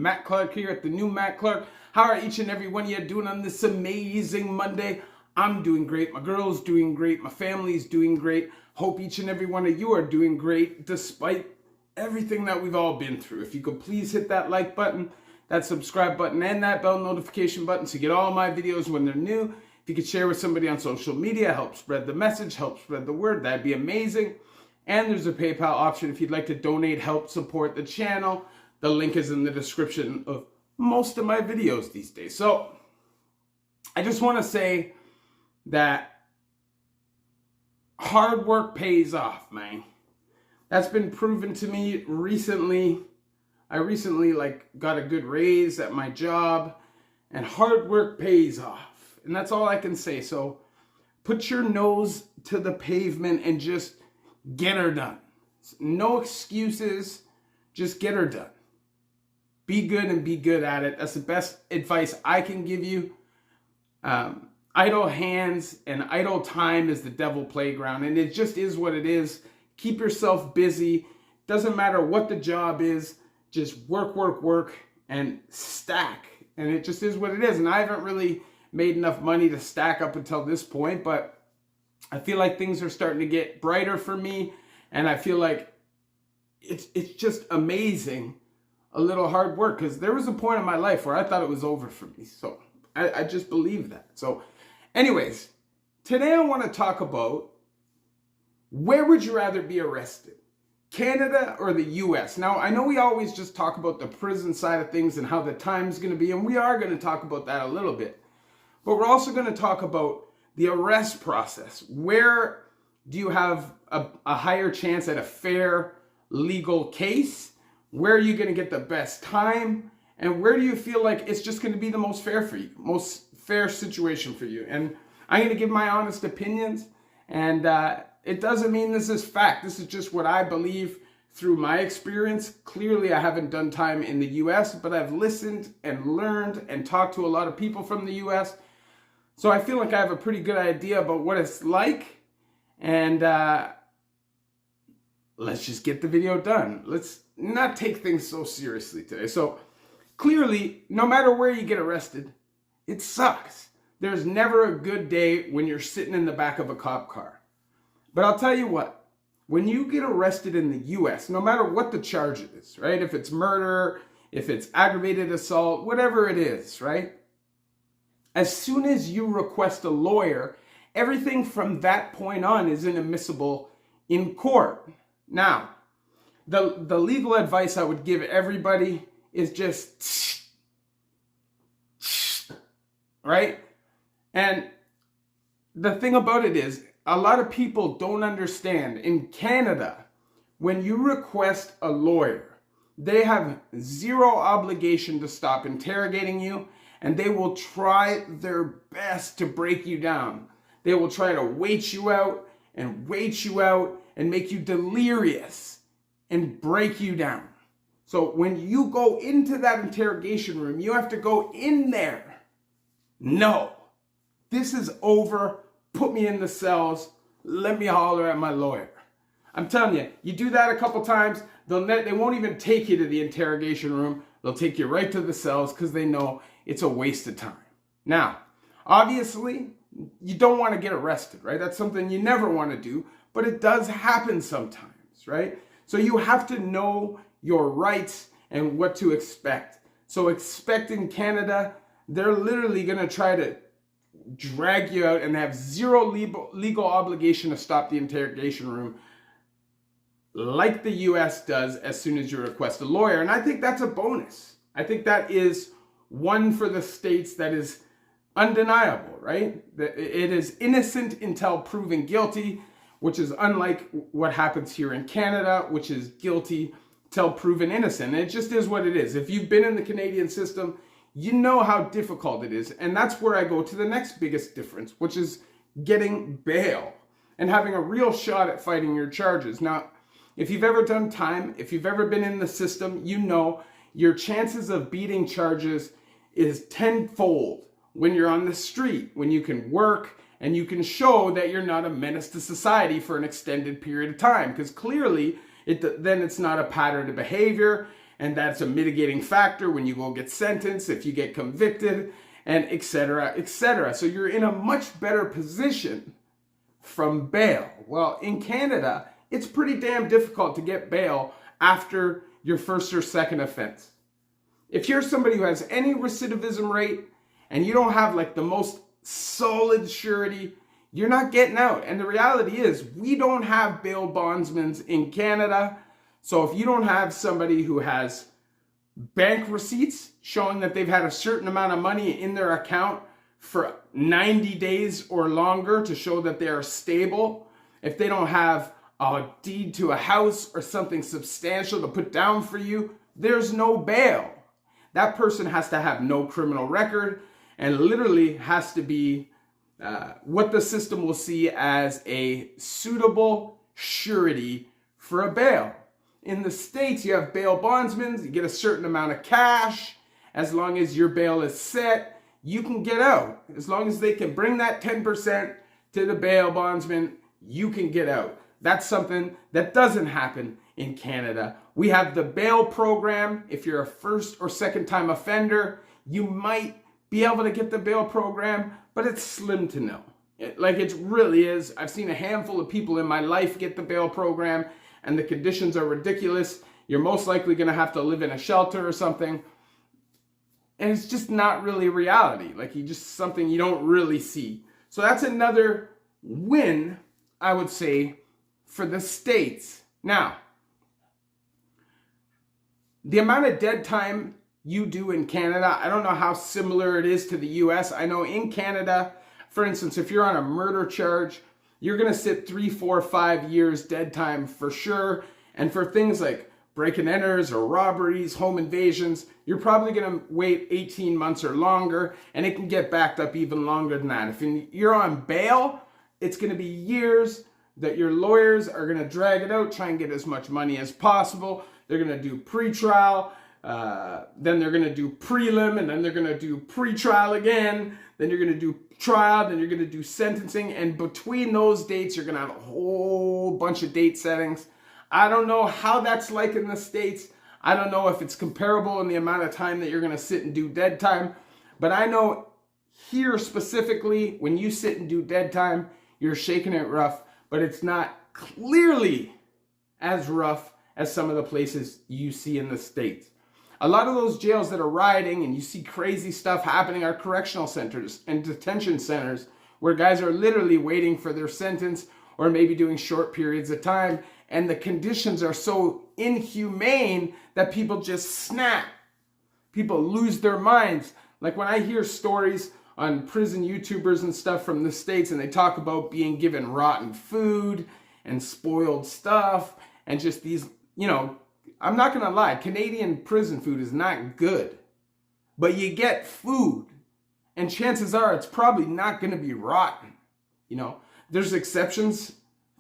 Matt Clark here at the new Matt Clark. How are each and every one of you doing on this amazing Monday? I'm doing great. My girl's doing great. My family's doing great. Hope each and every one of you are doing great despite everything that we've all been through. If you could please hit that like button, that subscribe button, and that bell notification button to get all my videos when they're new. If you could share with somebody on social media, help spread the message, help spread the word, that'd be amazing. And there's a PayPal option if you'd like to donate, help support the channel. The link is in the description of most of my videos these days. So I just want to say that hard work pays off, man. That's been proven to me recently. I recently got a good raise at my job, and hard work pays off. And that's all I can say. So put your nose to the pavement and just get her done. No excuses. Just get her done. Be good and be good at it. That's the best advice I can give you. Idle hands and idle time is the devil playground. And it just is what it is. Keep yourself busy. Doesn't matter what the job is. Just work, and stack. And it just is what it is. And I haven't really made enough money to stack up until this point, but I feel like things are starting to get brighter for me, and I feel like it's just amazing, a little hard work, because there was a point in my life where I thought it was over for me. So I just believe that. So anyways, today I want to talk about, where would you rather be arrested? Canada or the US? Now, I know we always just talk about the prison side of things and how the time's going to be, and we are going to talk about that a little bit. But we're also going to talk about the arrest process. Where do you have a higher chance at a fair legal case? Where are you going to get the best time? And where do you feel like it's just going to be the most fair for you, most fair situation for you? And I'm going to give my honest opinions. And it doesn't mean this is fact. This is just what I believe through my experience. Clearly, I haven't done time in the US, but I've listened and learned and talked to a lot of people from the US. So I feel like I have a pretty good idea about what it's like. And let's just get the video done. Let's not take things so seriously today. So clearly, no matter where you get arrested, it sucks. There's never a good day when you're sitting in the back of a cop car. But I'll tell you what, when you get arrested in the US, no matter what the charge is, right? If it's murder, if it's aggravated assault, whatever it is, right? As soon as you request a lawyer, everything from that point on is inadmissible in court. Now, the legal advice I would give everybody is just, right? And the thing about it is, a lot of people don't understand. In Canada, when you request a lawyer, they have zero obligation to stop interrogating you, and they will try their best to break you down. They will try to wait you out and make you delirious and break you down. So when you go into that interrogation room, you have to go in there. No, this is over. Put me in the cells. Let me holler at my lawyer. I'm telling you, you do that a couple times, they won't even take you to the interrogation room. They'll take you right to the cells because they know it's a waste of time. Now, obviously, you don't want to get arrested, right? That's something you never want to do, but it does happen sometimes, right? So you have to know your rights and what to expect. So expect in Canada, they're literally going to try to drag you out and have zero legal obligation to stop the interrogation room, like the US does as soon as you request a lawyer. And I think that's a bonus. I think that is one for the states that is undeniable, right? It is innocent until proven guilty, which is unlike what happens here in Canada, which is guilty till proven innocent. It just is what it is. If you've been in the Canadian system, you know how difficult it is. And that's where I go to the next biggest difference, which is getting bail and having a real shot at fighting your charges. Now, if you've ever done time, if you've ever been in the system, you know your chances of beating charges is tenfold when you're on the street, when you can work and you can show that you're not a menace to society for an extended period of time. Because clearly, then it's not a pattern of behavior, and that's a mitigating factor when you go get sentenced, if you get convicted, and etc., etc. So you're in a much better position from bail. Well, in Canada, it's pretty damn difficult to get bail after your first or second offense. If you're somebody who has any recidivism rate and you don't have like the most solid surety, you're not getting out. And the reality is, we don't have bail bondsmen in Canada. So if you don't have somebody who has bank receipts showing that they've had a certain amount of money in their account for 90 days or longer to show that they are stable, if they don't have a deed to a house or something substantial to put down for you, there's no bail. That person has to have no criminal record and literally has to be what the system will see as a suitable surety for a bail. In the States, you have bail bondsmen, you get a certain amount of cash. As long as your bail is set, you can get out. As long as they can bring that 10% to the bail bondsman, you can get out. That's something that doesn't happen in Canada. We have the bail program. If you're a first or second time offender, you might be able to get the bail program, but it's slim to none. It really is. I've seen a handful of people in my life get the bail program, and the conditions are ridiculous. You're most likely going to have to live in a shelter or something. And it's just not really reality. Something you don't really see. So that's another win, I would say, for the States. Now, the amount of dead time you do in Canada, I don't know how similar it is to the US. I know in Canada, for instance, if you're on a murder charge, you're going to sit 3, 4, 5 years dead time for sure. And for things like break and enters or robberies, home invasions, you're probably going to wait 18 months or longer, and it can get backed up even longer than that. If you're on bail, it's going to be years that your lawyers are going to drag it out, try and get as much money as possible. They're going to do pre-trial, then they're going to do prelim, and then they're going to do pre-trial again, then you're going to do trial, then you're going to do sentencing, and between those dates, you're going to have a whole bunch of date settings. I don't know how that's like in the States. I don't know if it's comparable in the amount of time that you're going to sit and do dead time, but I know here specifically, when you sit and do dead time, you're shaking it rough, but it's not clearly as rough as some of the places you see in the States. A lot of those jails that are rioting and you see crazy stuff happening are correctional centers and detention centers where guys are literally waiting for their sentence or maybe doing short periods of time, and the conditions are so inhumane that people just snap. People lose their minds. Like when I hear stories on prison YouTubers and stuff from the States and they talk about being given rotten food and spoiled stuff and just these, I'm not going to lie, Canadian prison food is not good. But you get food, and chances are it's probably not going to be rotten. There's exceptions.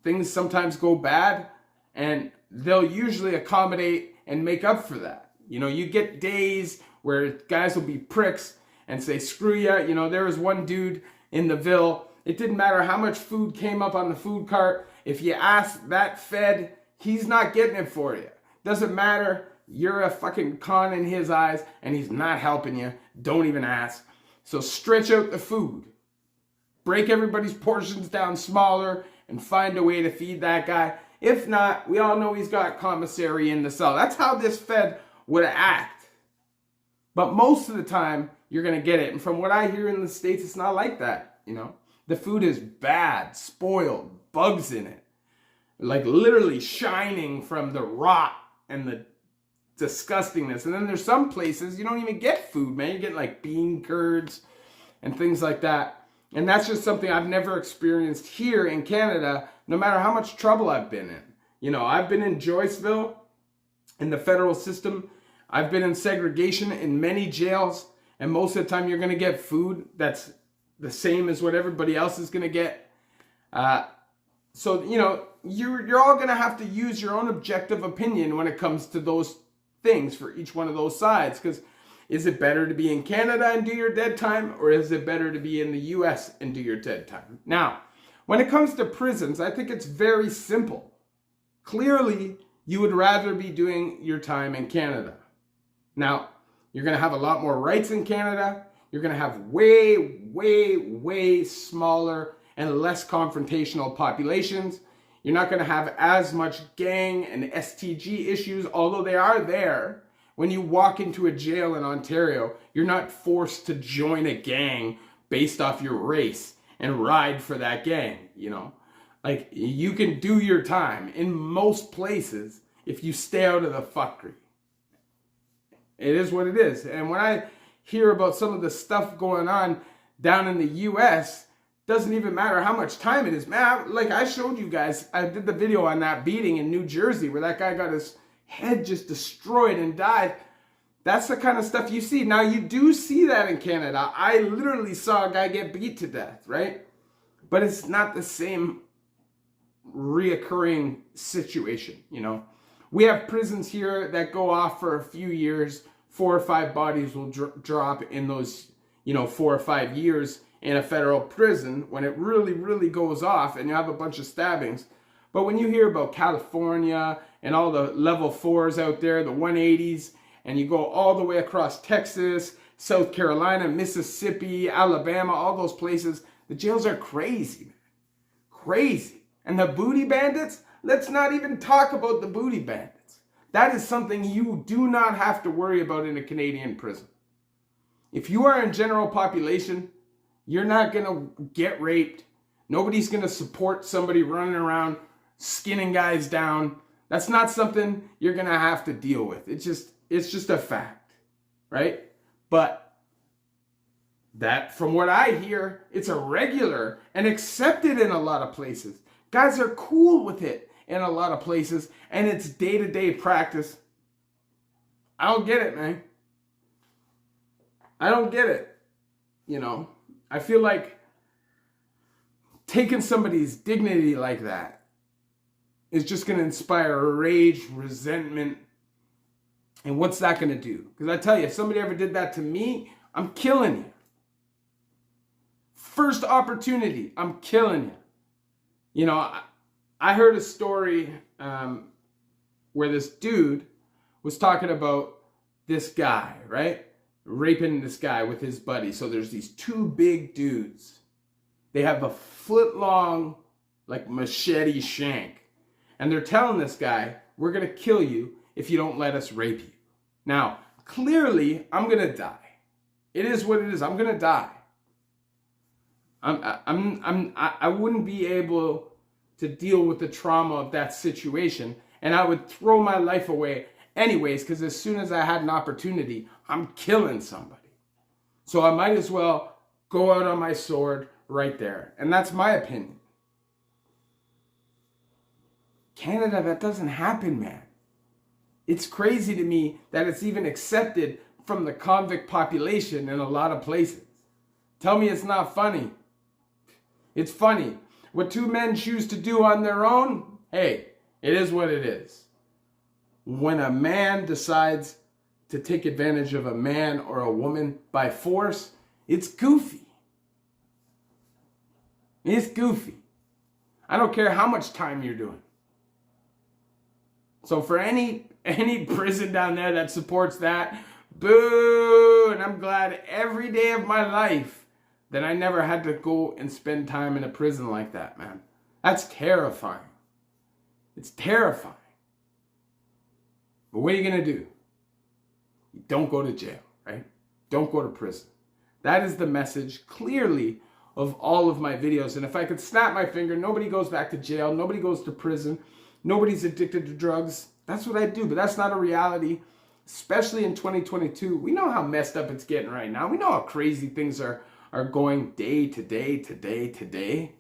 Things sometimes go bad, and they'll usually accommodate and make up for that. You get days where guys will be pricks and say, screw ya. There was one dude in the Ville. It didn't matter how much food came up on the food cart. If you ask that Fed, he's not getting it for you. Doesn't matter. You're a fucking con in his eyes, and he's not helping you. Don't even ask. So stretch out the food. Break everybody's portions down smaller and find a way to feed that guy. If not, we all know he's got commissary in the cell. That's how this Fed would act. But most of the time, you're going to get it. And from what I hear in the States, it's not like that. The food is bad, spoiled, bugs in it. Like literally shining from the rot and the disgustingness. And then there's some places you don't even get food, man. You get like bean curds and things like that. And that's just something I've never experienced here in Canada, no matter how much trouble I've been in. I've been in Joyceville in the federal system. I've been in segregation in many jails. And most of the time you're going to get food that's the same as what everybody else is going to get. So, you're all going to have to use your own objective opinion when it comes to those things for each one of those sides. Because is it better to be in Canada and do your dead time, or is it better to be in the US and do your dead time? Now, when it comes to prisons, I think it's very simple. Clearly, you would rather be doing your time in Canada. Now, you're going to have a lot more rights in Canada. You're going to have way, way, way smaller and less confrontational populations. You're not going to have as much gang and STG issues, although they are there. When you walk into a jail in Ontario, you're not forced to join a gang based off your race and ride for that gang, you know. Like, you can do your time in most places if you stay out of the fuckery. It is what it is. And when I hear about some of the stuff going on down in the US, doesn't even matter how much time it is. Man, like I showed you guys, I did the video on that beating in New Jersey where that guy got his head just destroyed and died. That's the kind of stuff you see. Now, you do see that in Canada. I literally saw a guy get beat to death, right? But it's not the same reoccurring situation, you know? We have prisons here that go off for a few years. 4 or 5 bodies will drop in those, 4 or 5 years in a federal prison when it really, really goes off and you have a bunch of stabbings. But when you hear about California and all the level 4s out there, the 180s, and you go all the way across Texas, South Carolina, Mississippi, Alabama, all those places, the jails are crazy, man. Crazy. And the booty bandits, let's not even talk about the booty bandits. That is something you do not have to worry about in a Canadian prison. If you are in general population, you're not going to get raped. Nobody's going to support somebody running around skinning guys down. That's not something you're going to have to deal with. It's just a fact, right? But that, from what I hear, it's a regular and accepted in a lot of places. Guys are cool with it in a lot of places, and it's day-to-day practice. I don't get it, man. I don't get it. I feel like taking somebody's dignity like that is just going to inspire rage, resentment. And what's that going to do? Because I tell you, if somebody ever did that to me, I'm killing you. First opportunity, I'm killing you. I heard a story where this dude was talking about this guy, right? Raping this guy with his buddy. So there's these 2 big dudes. They have a foot-long, like, machete shank. And they're telling this guy, we're going to kill you if you don't let us rape you. Now, clearly, I'm going to die. It is what it is. I'm going to die. I wouldn't be able to deal with the trauma of that situation, and I would throw my life away anyways, because as soon as I had an opportunity, I'm killing somebody. So I might as well go out on my sword right there. And that's my opinion. Canada, that doesn't happen, man. It's crazy to me that it's even accepted from the convict population in a lot of places. Tell me it's not funny. It's funny. What 2 men choose to do on their own, hey, it is what it is. When a man decides to take advantage of a man or a woman by force, it's goofy. It's goofy. I don't care how much time you're doing. So for any prison down there that supports that, boo! And I'm glad every day of my life that I never had to go and spend time in a prison like that, man. That's terrifying. It's terrifying. But what are you going to do? You don't go to jail, right? Don't go to prison. That is the message, clearly, of all of my videos. And if I could snap my finger, nobody goes back to jail. Nobody goes to prison. Nobody's addicted to drugs. That's what I do. But that's not a reality, especially in 2022. We know how messed up it's getting right now. We know how crazy things are going day to day to day to day.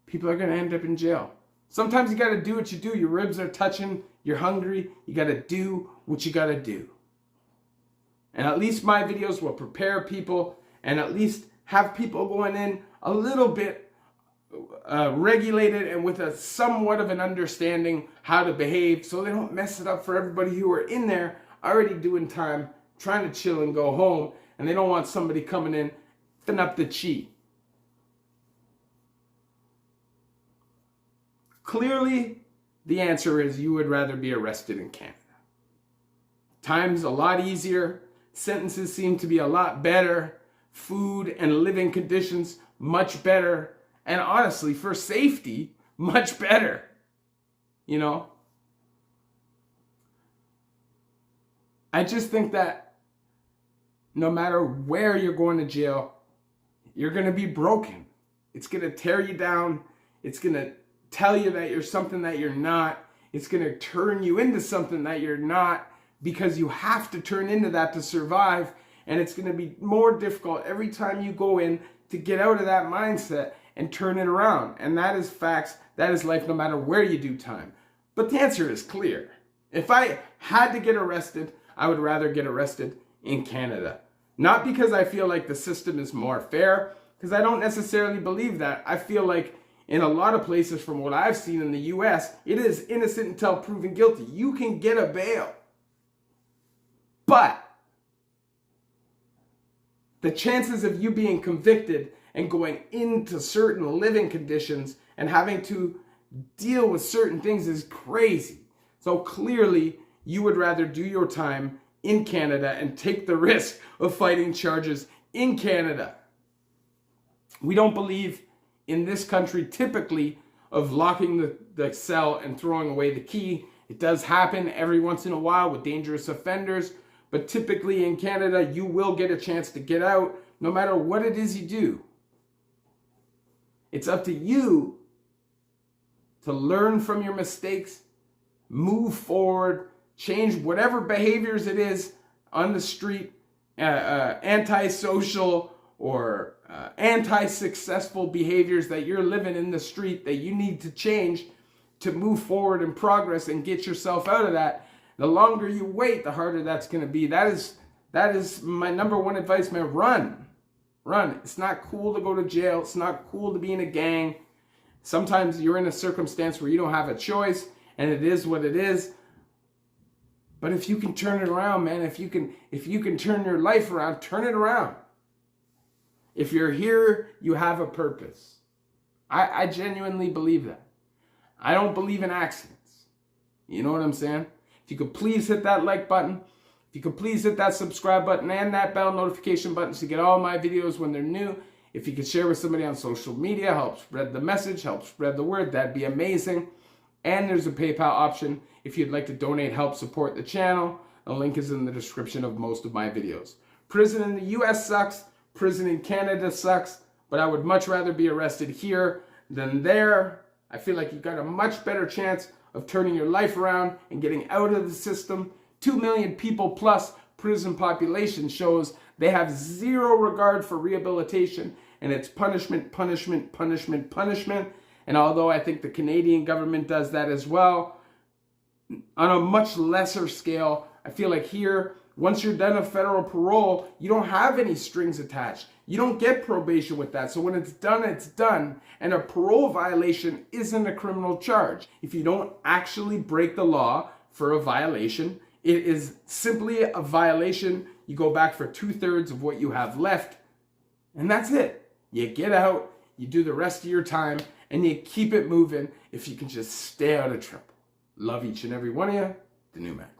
People are going to end up in jail. Sometimes you got to do what you do. Your ribs are touching. You're hungry. You got to do what you got to do. And at least my videos will prepare people and at least have people going in a little bit regulated and with a somewhat of an understanding how to behave so they don't mess it up for everybody who are in there already doing time, trying to chill and go home, and they don't want somebody coming in filling up the chi. Clearly, the answer is you would rather be arrested in Canada. Time's a lot easier. Sentences seem to be a lot better. Food and living conditions much better. And honestly, for safety, much better. You know? I just think that no matter where you're going to jail, you're going to be broken. It's going to tear you down. It's going to tell you that you're something that you're not. It's going to turn you into something that you're not, because you have to turn into that to survive. And it's going to be more difficult every time you go in to get out of that mindset and turn it around. And that is facts. That is life, no matter where you do time. But the answer is clear. If I had to get arrested, I would rather get arrested in Canada. Not because I feel like the system is more fair, because I don't necessarily believe that. I feel like in a lot of places, from what I've seen in the US, it is innocent until proven guilty. You can get a bail. But the chances of you being convicted and going into certain living conditions and having to deal with certain things is crazy. So clearly, you would rather do your time in Canada and take the risk of fighting charges in Canada. We don't believe in this country typically of locking the cell and throwing away the key. It does happen every once in a while with dangerous offenders, but typically in Canada, you will get a chance to get out no matter what it is you do. It's up to you to learn from your mistakes, move forward, change whatever behaviors it is on the street, antisocial or anti-successful behaviors that you're living in the street that you need to change to move forward and progress and get yourself out of that. The longer you wait, the harder that's going to be. That is my number one advice, man. Run. It's not cool to go to jail. It's not cool to be in a gang. Sometimes you're in a circumstance where you don't have a choice, and it is what it is. But if you can turn it around, man, if you can turn your life around, turn it around. If you're here, you have a purpose. I genuinely believe that. I don't believe in accidents. You know what I'm saying? If you could please hit that like button, if you could please hit that subscribe button and that bell notification button to get all my videos when they're new. If you could share with somebody on social media, help spread the message, help spread the word, that'd be amazing. And there's a PayPal option if you'd like to donate, help support the channel. The link is in the description of most of my videos. Prison in the US sucks. Prison in Canada sucks. But I would much rather be arrested here than there. I feel like you've got a much better chance of turning your life around and getting out of the system. 2 million people plus prison population shows they have zero regard for rehabilitation, and it's punishment, punishment, punishment, punishment. And although I think the Canadian government does that as well, on a much lesser scale, I feel like here, once you're done a federal parole, you don't have any strings attached. You don't get probation with that. So when it's done, it's done. And a parole violation isn't a criminal charge. If you don't actually break the law for a violation, it is simply a violation. You go back for 2/3 of what you have left, and that's it. You get out, you do the rest of your time, and you keep it moving if you can just stay out of trouble. Love each and every one of you. The New Mac.